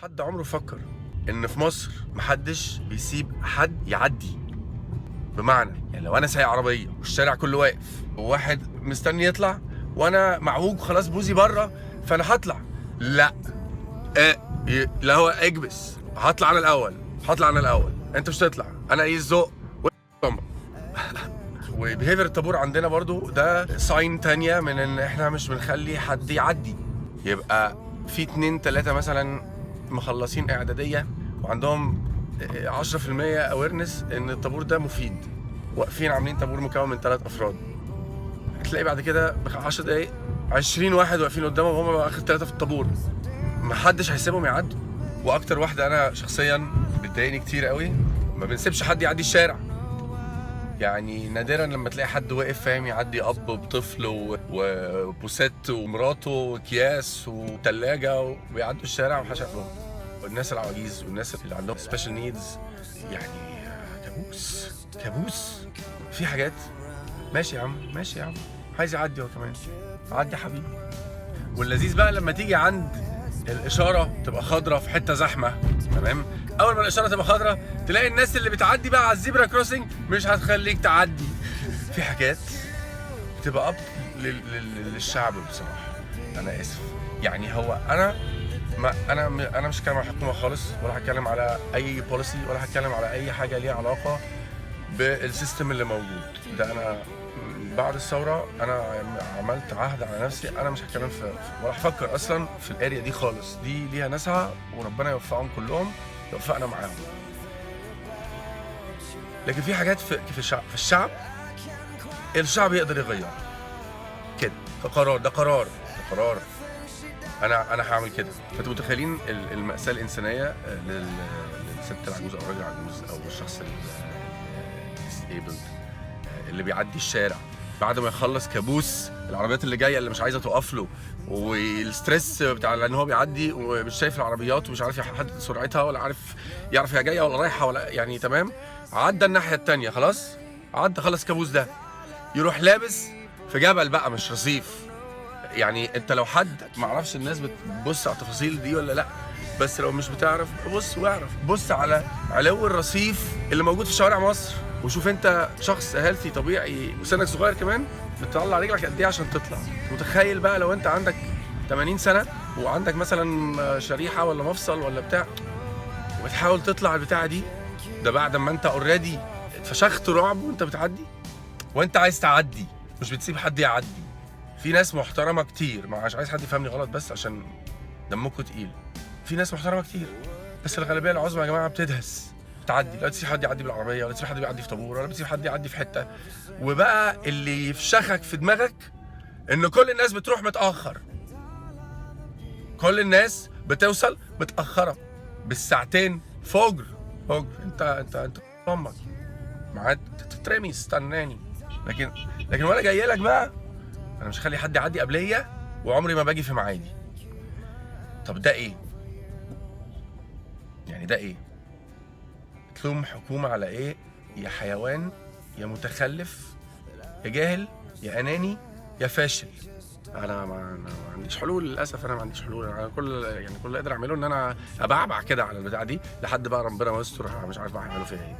حد عمره فكر ان في مصر محدش بيسيب حد يعدي؟ بمعنى يعني لو انا سايق عربيه والشارع كله واقف وواحد مستني يطلع وانا معوج خلاص بوزي بره فانا هطلع، لا لا هو اكبس، هطلع انا الاول، انت مش تطلع، انا ايه الذوق وبيهيفير الطابور عندنا برضو ده ساين تانية من ان احنا مش بنخلي حد يعدي. يبقى في 2 3 مثلا مخلصين اعداديه وعندهم 10% اويرنس ان الطابور ده مفيد، واقفين عاملين طابور مكون من 3 افراد، هتلاقي بعد كده 10 دقايق 20 واحد واقفين قدامهم وهم اخر 3 في الطابور، محدش هيسيبهم يعدوا. واكتر واحده انا شخصيا بتضايقني كتير قوي، ما بنسيبش حد يعدي الشارع. يعني نادرا لما تلاقي حد واقف فاهم يعدي اب بطفل وبوسات ومراته واكياس وثلاجه وبيعدوا الشارع ومحدش يعرفهم. والناس العواجيز والناس اللي عندهم سبيشال نيدز يعني كابوس كابوس. في حاجات ماشي يا عم، ماشي يا عم، عايز يعدي هو كمان، عدي يا حبيبي. واللذيذ بقى لما تيجي عند الاشاره تبقى خضراء في حته زحمه، تمام، اول ما الاشاره تبقى خضراء تلاقي الناس اللي بتعدي بقى على الزيبرا كروسنج مش هتخليك تعدي. في حاجات بتبقى اب للشعب بصراحه، انا اسف. يعني هو انا مش هتكلم على الحكومه خالص، ولا هتكلم على اي بوليسي، ولا هتكلم على اي حاجه ليها علاقه بالسيستم اللي موجود ده. انا بعد الثوره انا عملت عهد على نفسي، انا مش هتكلم في ولا هفكر اصلا في الاريا دي خالص، دي ليها ناسها وربنا يوفقهم كلهم، يوفقنا معاهم. لكن في حاجات في الشعب يقدر يغيرها كده، ده قرار انا هعمل كده. فانتوا متخيلين المأساة الإنسانية للست العجوز او الراجل العجوز او الشخص الديسيبلد اللي بيعدي الشارع بعد ما يخلص كابوس العربيات اللي جايه اللي مش عايزه تقف له، والستريس بتاع لان هو بيعدي ومش شايف العربيات ومش عارف يحدد سرعتها ولا يعرف هي جايه ولا رايحه ولا يعني تمام. عدى الناحيه الثانيه خلاص، خلص كابوس ده، يروح لابس في جبل بقى مش رصيف. يعني انت لو حد معرفش الناس بتبص على التفاصيل دي ولا لا، بس لو مش بتعرف بص على علو الرصيف اللي موجود في شوارع مصر، وشوف انت شخص هيلثي طبيعي وسنك صغير كمان بتطلع رجلك قد ايه عشان تطلع. متخيل بقى لو انت عندك 80 سنه وعندك مثلا شريحه ولا مفصل ولا بتاع وبتحاول تطلع البتاعه دي، ده بعد ما انت اوريدي اتفشخت رعب وانت بتعدي وانت عايز تعدي، مش بتسيب حد يعدي. في ناس محترمه كتير، مش عايز حد يفهمني غلط بس عشان دمكم تقيل، في ناس محترمه كتير بس الغالبيه العظمى يا جماعه بتدهس بتعدي، لا تسيب حد يعدي بالعربيه، ولا تسيب حد يعدي في طابور، ولا تسيب حد يعدي في حته. وبقى اللي يفشخك في دماغك ان كل الناس بتروح متاخر، كل الناس بتوصل متاخره بالساعتين. فجر انت امك معاد تترمي استناني. لكن وانا جاي لك بقى انا مش هخلي حد يعدي قبليه وعمري ما باجي في ميعادي. طب ده ايه؟ يعني ده ايه؟ تلوم حكومة على ايه؟ يا حيوان، يا متخلف، يا جاهل، يا اناني، يا فاشل. انا ما عنديش حلول للاسف، انا ما عنديش حلول. انا كل اللي اقدر اعمله ان انا ابعبع كده على البتاعه دي لحد بقى ربنا ما يستر، مش عارف بقى هيعملوا فيها ايه.